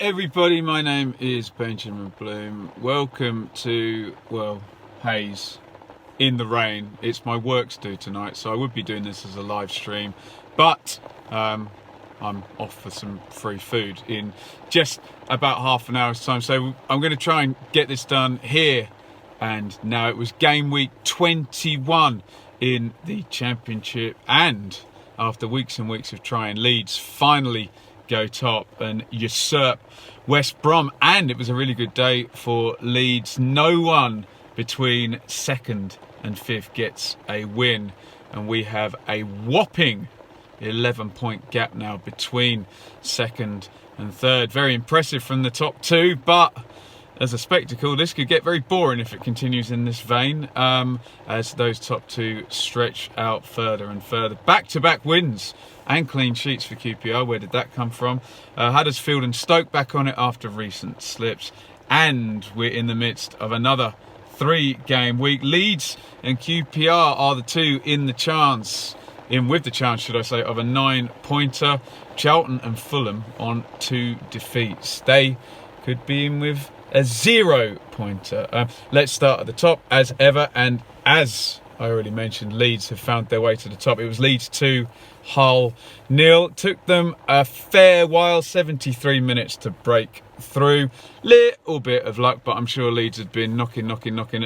everybody, my name is Benjamin Bloom. Welcome to, Hayes in the rain. It's my work's due tonight, so I would be doing this as a live stream, but I'm off for some free food in just about half an hour's time, so I'm going to try and get this done here and now. It was game week 21 in the Championship, and after weeks and weeks of trying, Leeds finally go top and usurp West Brom, and it was a really good day for Leeds. No one between second and fifth gets a win, and we have a whopping 11-point gap now between second and third. Very impressive from the top two, but as a spectacle, this could get very boring if it continues in this vein, as those top two stretch out further and further. Back-to-back wins and clean sheets for QPR. Where did that come from? Huddersfield and Stoke back on it after recent slips, and we're in the midst of another 3-game week. Leeds and QPR are the two with the chance, should I say, of a 9-pointer. Charlton and Fulham on 2 defeats. They could be in with a 0-pointer. Let's start at the top as ever, and as I already mentioned, Leeds have found their way to the top. It was Leeds 2, Hull 0. Took them a fair while, 73 minutes to break through. Little bit of luck, but I'm sure Leeds had been knocking at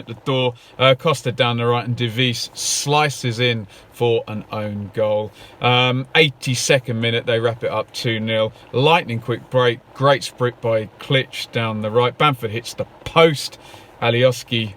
the door. Costa down the right, and De Vries slices in for an own goal. 82nd minute, they wrap it up 2-0. Lightning quick break, great sprint by Klitsch down the right. Bamford hits the post. Alioski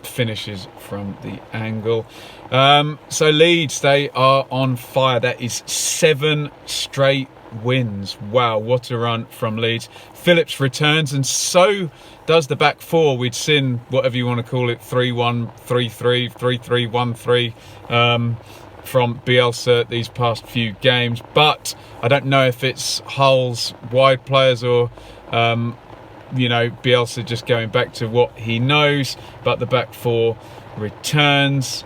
finishes from the angle. So Leeds, they are on fire. That is 7 straight wins. Wow, what a run from Leeds. Phillips returns, and so does the back four. We'd seen, whatever you want to call it, 3-1, 3-3, 3-3, 1-3 from Bielsa these past few games, but I don't know if it's Hull's wide players or Bielsa just going back to what he knows, but the back four returns.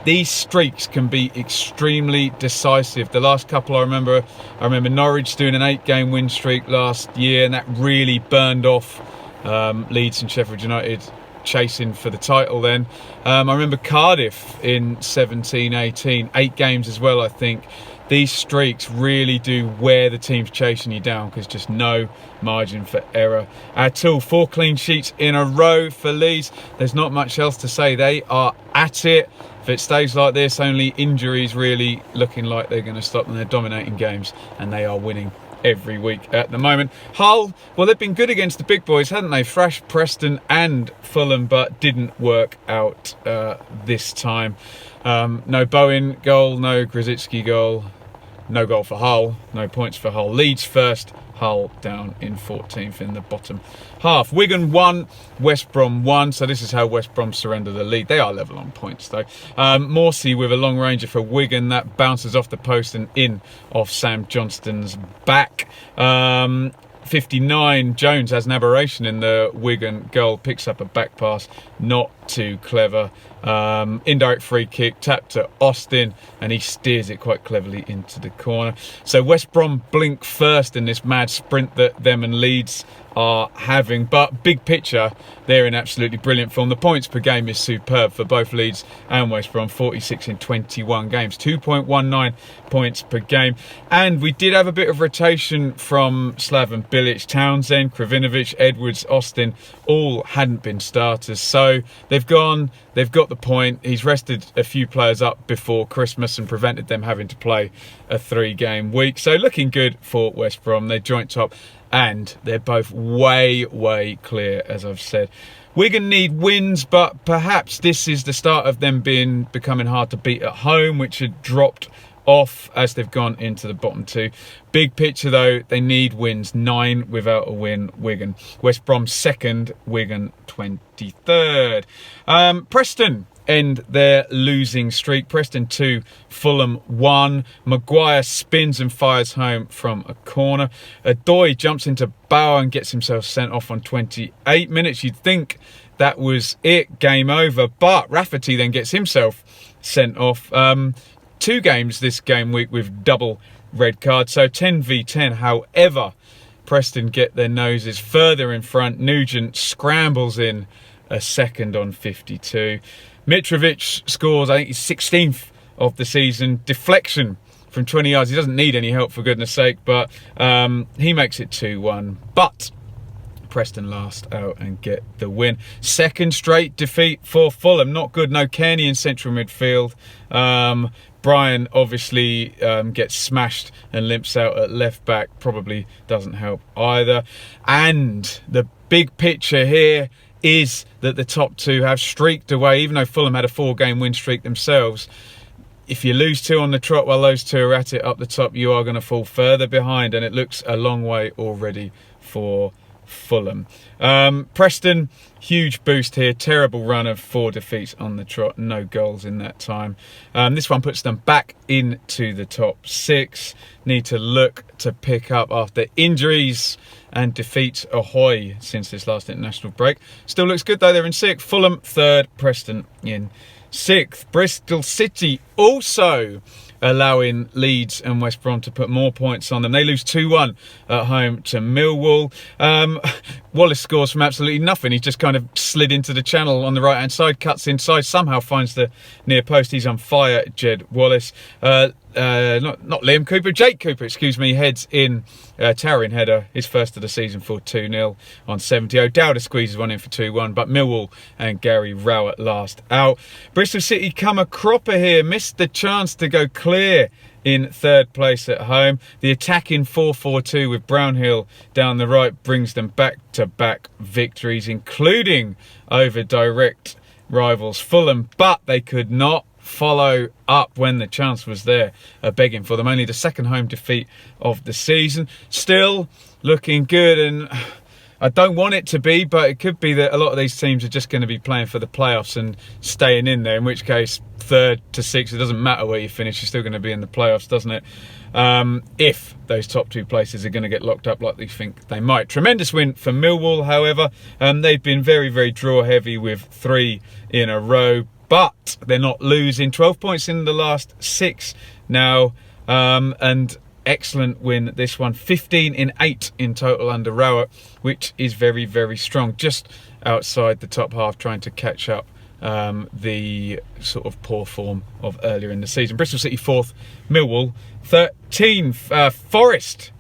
These streaks can be extremely decisive. The last couple, I remember Norwich doing an 8-game win streak last year, and that really burned off Leeds and Sheffield United chasing for the title then. I remember Cardiff in 17-18, 8 games as well, I think. These streaks really do wear the teams chasing you down, because just no margin for error at all. 4 clean sheets in a row for Leeds. There's not much else to say. They are at it. If it stays like this, only injuries really looking like they're going to stop them. They're dominating games, and they are winning every week at the moment. Hull, well, they've been good against the big boys, hadn't they? Thrashed Preston and Fulham, but didn't work out this time. No Bowen goal, no Grzycki goal. No goal for Hull, no points for Hull. Leeds first, Hull down in 14th in the bottom half. Wigan 1, West Brom 1. So this is how West Brom surrender the lead. They are level on points though. Morsey with a long ranger for Wigan. That bounces off the post and in off Sam Johnston's back. 59, Jones has an aberration in the Wigan goal. Picks up a back pass, not too clever. Indirect free kick, tapped to Austin, and he steers it quite cleverly into the corner. So West Brom blink first in this mad sprint that them and Leeds are having, but big picture, they're in absolutely brilliant form. The points per game is superb for both Leeds and West Brom, 46 in 21 games, 2.19 points per game. And we did have a bit of rotation from Slaven Bilic. Townsend, Kravinovic, Edwards, Austin all hadn't been starters, so they've got the point. He's rested a few players up before Christmas and prevented them having to play a 3-game week. So looking good for West Brom. They're joint top, and they're both way clear, as I've said. Wigan need wins, but perhaps this is the start of them becoming hard to beat at home, which had dropped off as they've gone into the bottom two. Big picture though, they need wins. 9 without a win, Wigan. West Brom second, Wigan 23rd. Preston end their losing streak. Preston 2, Fulham 1. Maguire spins and fires home from a corner. Adoy jumps into Bauer and gets himself sent off on 28 minutes. You'd think that was it, game over, but Rafferty then gets himself sent off. 2 games this game week with double red cards, so 10v10. However, Preston get their noses further in front. Nugent scrambles in a second on 52. Mitrovic scores, I think, his 16th of the season. Deflection from 20 yards. He doesn't need any help, for goodness sake, but he makes it 2-1. But Preston last out and get the win. Second straight defeat for Fulham. Not good. No Kearney in central midfield. Brian obviously gets smashed and limps out at left back. Probably doesn't help either. And the big picture here is that the top two have streaked away, even though Fulham had a 4-game win streak themselves. If you lose 2 on the trot while those 2 are at it up the top, you are going to fall further behind, and it looks a long way already for Fulham. Preston, huge boost here. Terrible run of 4 defeats on the trot. No goals in that time. This one puts them back into the top 6. Need to look to pick up after injuries and defeats ahoy since this last international break. Still looks good though. They're in 6th. Fulham 3rd. Preston in 6th. Bristol City also allowing Leeds and West Brom to put more points on them. They lose 2-1 at home to Millwall. Wallace scores from absolutely nothing. He's just kind of slid into the channel on the right hand side, cuts inside, somehow finds the near post. He's on fire, Jed Wallace. Not Liam Cooper, Jake Cooper, excuse me, heads in, towering header, his first of the season for 2-0 on 70. O'Dowda squeezes one in for 2-1, but Millwall and Gary Rowett last out. Bristol City come a cropper here, missed the chance to go clear in 3rd place at home. The attacking 4-4-2 with Brownhill down the right brings them back-to-back victories, including over direct rivals Fulham, but they could not follow up when the chance was there, begging for them. Only the 2nd home defeat of the season. Still looking good, and I don't want it to be, but it could be that a lot of these teams are just going to be playing for the playoffs and staying in there, in which case 3rd to 6th, it doesn't matter where you finish, you're still going to be in the playoffs, doesn't it? If those top 2 places are going to get locked up like they think they might. Tremendous win for Millwall, however. They've been very, very draw heavy with 3 in a row, but they're not losing. 12 points in the last 6 now, and excellent win this one. 15 in 8 in total under Rowett, which is very, very strong. Just outside the top half, trying to catch up the sort of poor form of earlier in the season. Bristol City 4th, Millwall 13th. Forest,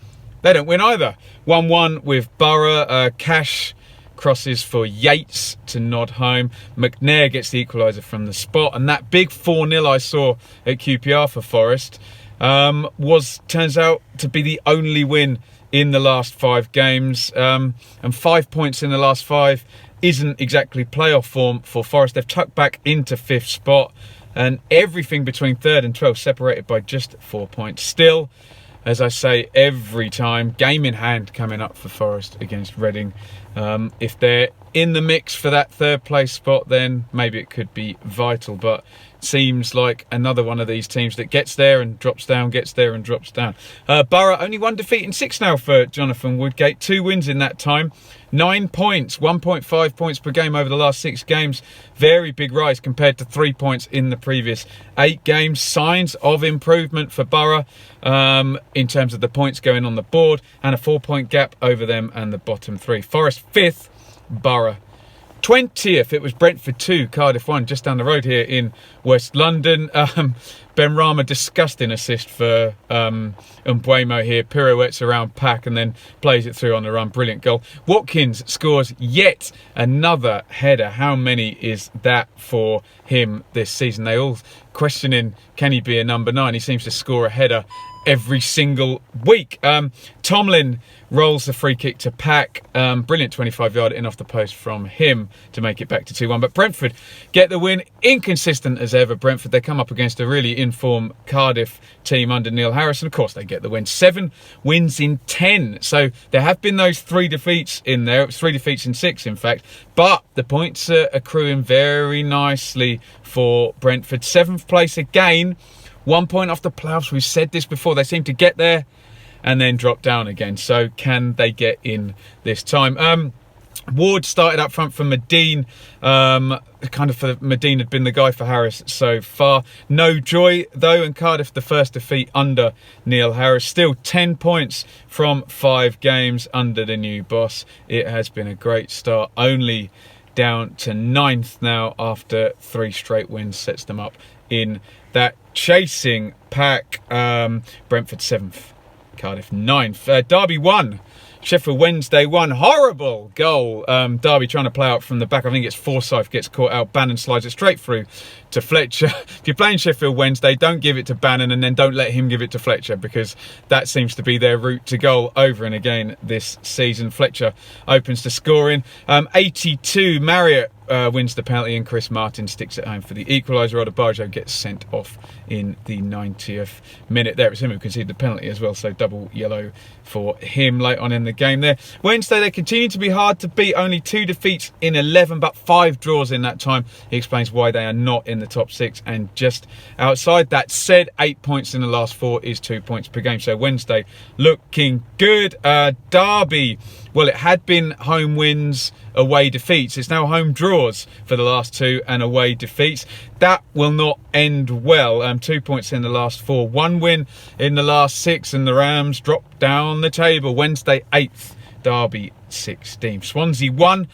they don't win either. 1-1 with Borough. Cash crosses for Yates to nod home. McNair gets the equaliser from the spot, and that big 4-0 I saw at QPR for Forest turns out to be the only win in the last 5 games, and 5 points in the last 5 isn't exactly playoff form for Forest. They've tucked back into 5th spot, and everything between 3rd and 12th separated by just 4 points. Still, as I say every time, game in hand coming up for Forest against Reading. If they're in the mix for that 3rd place spot, then maybe it could be vital, but seems like another one of these teams that gets there and drops down, gets there and drops down. Borough, only 1 defeat in 6 now for Jonathan Woodgate. 2 wins in that time. 9 points, 1.5 points per game over the last 6 games. Very big rise compared to 3 points in the previous 8 games. Signs of improvement for Borough in terms of the points going on the board, and a 4-point gap over them and the bottom 3. Forest 5th, Borough 20th. It was Brentford 2, Cardiff 1, just down the road here in West London. Ben Rama, disgusting assist for Mbuemo here. Pirouettes around Pack and then plays it through on the run. Brilliant goal. Watkins scores yet another header. How many is that for him this season? They all questioning, can he be a number 9? He seems to score a header every single week. Tomlin rolls the free kick to Pack. Brilliant 25-yard in off the post from him to make it back to 2-1. But Brentford get the win. Inconsistent as ever, Brentford. They come up against a really in-form Cardiff team under Neil Harrison. Of course, they get the win. 7 wins in 10. So there have been those 3 defeats in there. It was 3 defeats in 6, in fact. But the points are accruing very nicely for Brentford. 7th place again. 1 point off the playoffs. We've said this before. They seem to get there and then drop down again. So can they get in this time? Ward started up front for Medine. Medine had been the guy for Harris so far. No joy though, and Cardiff the first defeat under Neil Harris. Still 10 points from 5 games under the new boss. It has been a great start. Only down to 9th now after 3 straight wins. Sets them up in that chasing pack. Brentford 7th, Cardiff 9th. Derby 1. Sheffield Wednesday 1. Horrible goal. Derby trying to play out from the back. I think it's Forsyth gets caught out. Bannon slides it straight through to Fletcher. If you're playing Sheffield Wednesday, don't give it to Bannon and then don't let him give it to Fletcher, because that seems to be their route to goal over and again this season. Fletcher opens to scoring. 82, Marriott wins the penalty and Chris Martin sticks it home for the equaliser. Odebajo gets sent off in the 90th minute. There, it's him who conceded the penalty as well, so double yellow for him late on in the game there. Wednesday, they continue to be hard to beat. Only 2 defeats in 11, but 5 draws in that time. He explains why they are not in the top 6 and just outside. That said, 8 points in the last 4 is 2 points per game. So Wednesday looking good. Derby, well, it had been home wins, away defeats. It's now home draws for the last 2 and away defeats. That will not end well. 2 points in the last 4, 1 win in the last 6, and the Rams drop down the table. Wednesday 8th, Derby 16th. Swansea 1,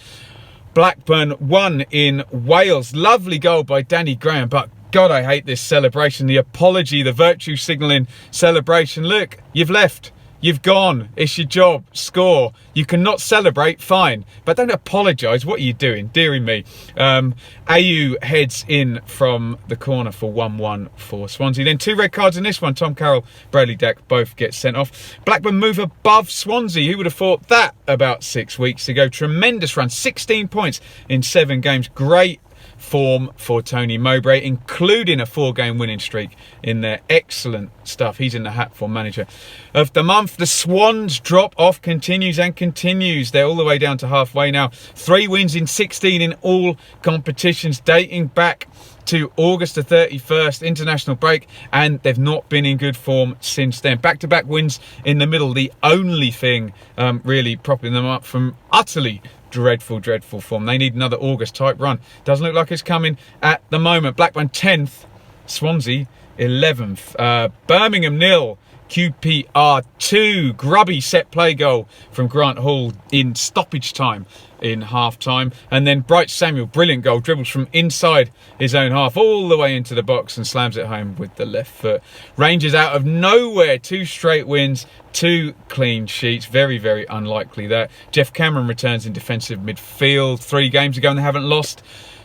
Blackburn 1 in Wales. Lovely goal by Danny Graham, but God, I hate this celebration. The apology, the virtue signalling celebration. Look, you've left. You've gone. It's your job. Score. You cannot celebrate, fine, but don't apologise. What are you doing? Deary me. AU heads in from the corner for 1-1 for Swansea. Then 2 red cards in this one. Tom Carroll, Bradley Dack both get sent off. Blackburn move above Swansea. Who would have thought that about 6 weeks ago? Tremendous run. 16 points in 7 games. Great form for Tony Mowbray, including a 4-game winning streak in there. Excellent stuff. He's in the hat for manager of the month. The Swans drop off continues and continues. They're all the way down to halfway now. 3 wins in 16 in all competitions, dating back to August the 31st, international break, and they've not been in good form since then. Back-to-back wins in the middle, the only thing really propping them up from utterly dreadful form. They need another August type run. Doesn't look like it's coming at the moment. Blackburn 10th, Swansea 11th. Birmingham 0, QPR 2. Grubby set play goal from Grant Hall in stoppage time in half time, and then Bright Samuel, brilliant goal, dribbles from inside his own half all the way into the box and slams it home with the left foot. Rangers out of nowhere, 2 straight wins, 2 clean sheets. Very unlikely that. Jeff Cameron returns in defensive midfield. 3 games ago and they haven't lost.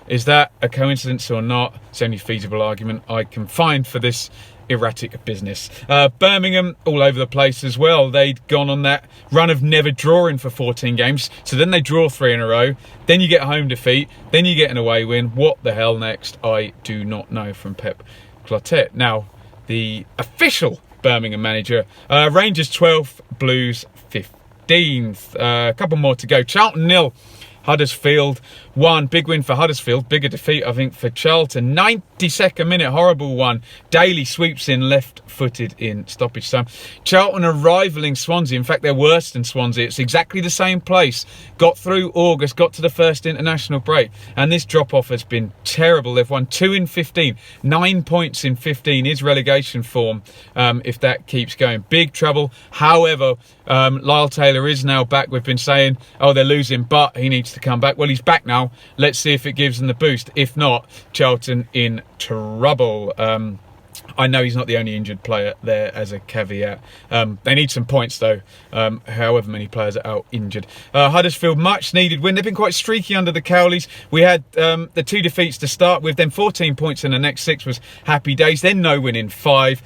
Is that a coincidence or not? It's the only feasible argument I can find for this erratic business. Birmingham all over the place as well. They'd gone on that run of never drawing for 14 games, so then they draw 3 in a row, then you get a home defeat, then you get an away win. What the hell next? I do not know. From Pep Clotet. Now the official Birmingham manager. Rangers 12th, Blues 15th. A couple more to go. Charlton 0, Huddersfield 1. Big win for Huddersfield. Bigger defeat, I think, for Charlton. 92nd minute, horrible one. Daly sweeps in left-footed in stoppage time. Charlton are rivaling Swansea. In fact, they're worse than Swansea. It's exactly the same place. Got through August, got to the first international break, and this drop-off has been terrible. They've won 2 in 15. 9 points in 15 is relegation form if that keeps going. Big trouble. However, Lyle Taylor is now back. We've been saying, oh, they're losing, but he needs to come back. Well, he's back now. Let's see if it gives them the boost. If not, Charlton in trouble. I know he's not the only injured player there, as a caveat. They need some points though, however many players are out injured. Huddersfield, much needed win. They've been quite streaky under the Cowleys. We had the 2 defeats to start with, then 14 points in the next 6 was happy days, then no win in 5.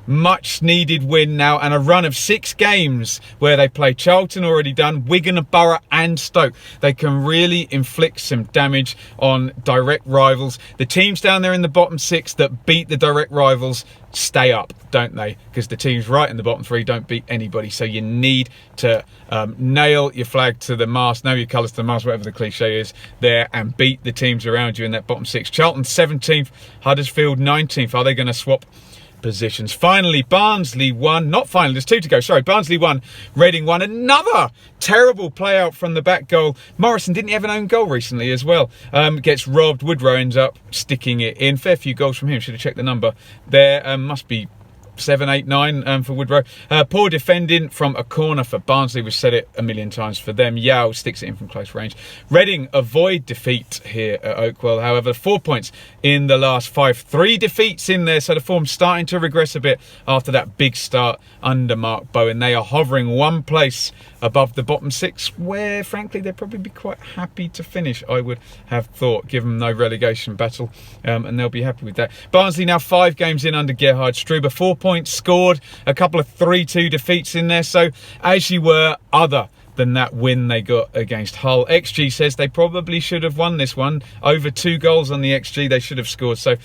Much needed win now, and a run of 6 games where they play Charlton, already done, Wigan, Borough and Stoke. They can really inflict some damage on direct rivals. The teams down there in the bottom 6 that beat the direct rivals stay up, don't they? Because the teams right in the bottom 3 don't beat anybody. So you need to nail your flag to the mast, nail your colours to the mast, whatever the cliche is there, and beat the teams around you in that bottom 6. Charlton 17th, Huddersfield 19th. Are they going to swap positions. Finally, Barnsley won. Not finally, there's 2 to go. Sorry, Barnsley won. Reading won. Another terrible play out from the back goal. Morrison didn't have an own goal recently as well. Gets robbed. Woodrow ends up sticking it in. Fair few goals from him. Should have checked the number there. Must be 7, 8, 9 for Woodrow. Poor defending from a corner for Barnsley. We've said it a million times for them. Yao sticks it in from close range. Reading avoid defeat here at Oakwell. However, 4 points in the last 5. 3 defeats in there, so the form's starting to regress a bit after that big start under Mark Bowen. They are hovering 1 place above the bottom 6, where frankly they'd probably be quite happy to finish, I would have thought, given no relegation battle, and they'll be happy with that. Barnsley now 5 games in under Gerhard Struber. 4 points scored, a couple of 3-2 defeats in there, so as you were, other than that win they got against Hull. XG says they probably should have won this one. Over 2 goals on the XG they should have scored, so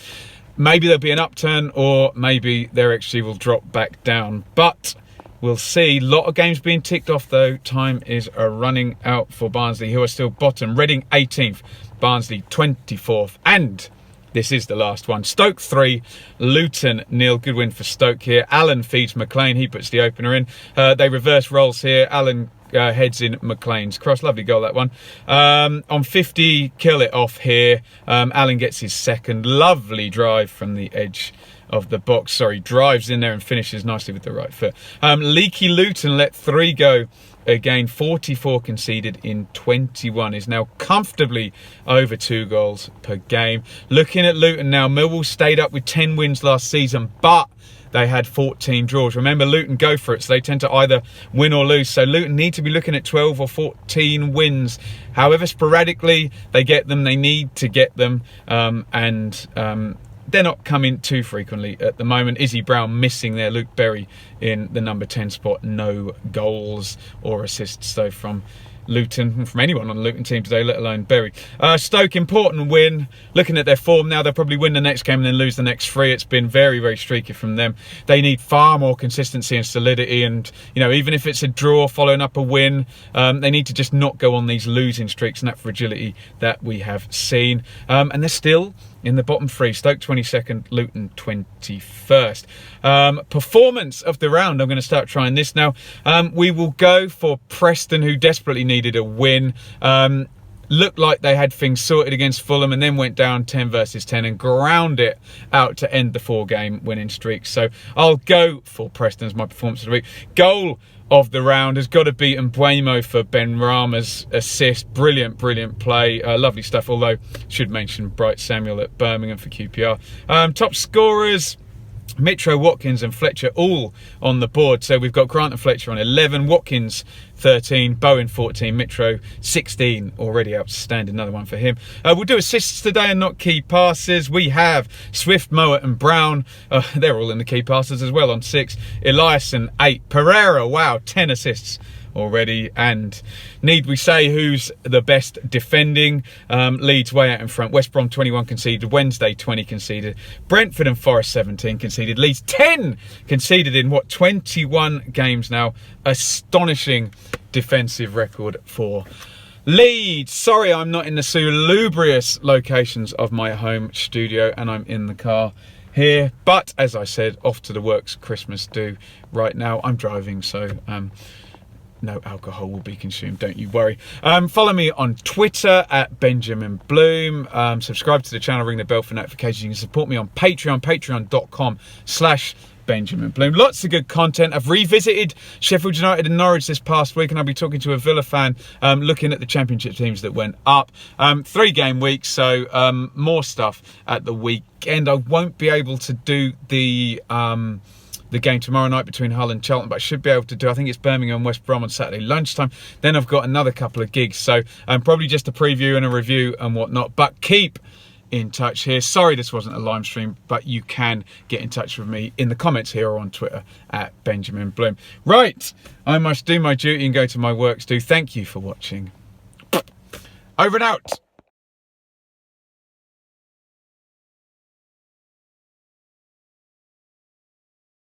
maybe there'll be an upturn, or maybe their XG will drop back down, but we'll see. Lot of games being ticked off though. Time is running out for Barnsley, who are still bottom. Reading 18th, Barnsley 24th, and this is the last one. Stoke 3, Luton 0. Good win for Stoke here. Allen feeds McLean. He puts the opener in. They reverse roles here. Allen heads in McLean's cross. Lovely goal, that one. On 50, kill it off here. Allen gets his second. Lovely drive from the edge of the box. Sorry, drives in there and finishes nicely with the right foot. Leaky Luton let 3 go. Again, 44 conceded in 21, is now comfortably over 2 goals per game. Looking at Luton now, Millwall stayed up with 10 wins last season, but they had 14 draws. Remember, Luton go for it, so they tend to either win or lose. So Luton need to be looking at 12 or 14 wins. However sporadically they get them, they need to get them, they're not coming too frequently at the moment. Izzy Brown missing there. Luke Berry in the number 10 spot. No goals or assists though from Luton, from anyone on the Luton team today, let alone Berry. Stoke, important win. Looking at their form now, they'll probably win the next game and then lose the next 3. It's been very, very streaky from them. They need far more consistency and solidity, and you know, even if it's a draw following up a win, they need to just not go on these losing streaks and that fragility that we have seen. And they're still in the bottom 3. Stoke 22nd, Luton 21st. Performance of the round. I'm going to start trying this now. We will go for Preston, who desperately needed a win. Looked like they had things sorted against Fulham and then went down 10 versus 10 and ground it out to end the 4-game winning streak. So I'll go for Preston as my performance of the week. Goal of the round has got to be Mbuemo for Ben Rama's assist. Brilliant, brilliant play. Lovely stuff, although should mention Bright Samuel at Birmingham for QPR. Top scorers, Mitro, Watkins and Fletcher all on the board. So we've got Grant and Fletcher on 11, Watkins 13, Bowen 14, Mitro 16. Already outstanding, another one for him. We'll do assists today and not key passes. We have Swift, Mowat and Brown. They're all in the key passes as well on 6. Eliasson 8. Pereira, wow, 10 assists already. And need we say who's the best defending? Leeds way out in front. West Brom 21 conceded. Wednesday 20 conceded. Brentford and Forest 17 conceded. Leeds 10 conceded in what, 21 games now. Astonishing defensive record for Leeds. Sorry I'm not in the salubrious locations of my home studio and I'm in the car here, but as I said, off to the works Christmas do right now. I'm driving, so no alcohol will be consumed, don't you worry. Follow me on Twitter at Benjamin Bloom. Subscribe to the channel, ring the bell for notifications. You can support me on Patreon, patreon.com/Benjamin Bloom. Lots of good content. I've revisited Sheffield United and Norwich this past week, and I'll be talking to a Villa fan looking at the Championship teams that went up. 3-game week, so more stuff at the weekend. I won't be able to do the game tomorrow night between Hull and Charlton, but I should be able to do, I think it's Birmingham and West Brom on Saturday lunchtime. Then I've got another couple of gigs, so probably just a preview and a review and whatnot, but keep in touch here. Sorry this wasn't a live stream, but you can get in touch with me in the comments here or on Twitter at Benjamin Bloom. Right, I must do my duty and go to my works do. Thank you for watching. Over and out.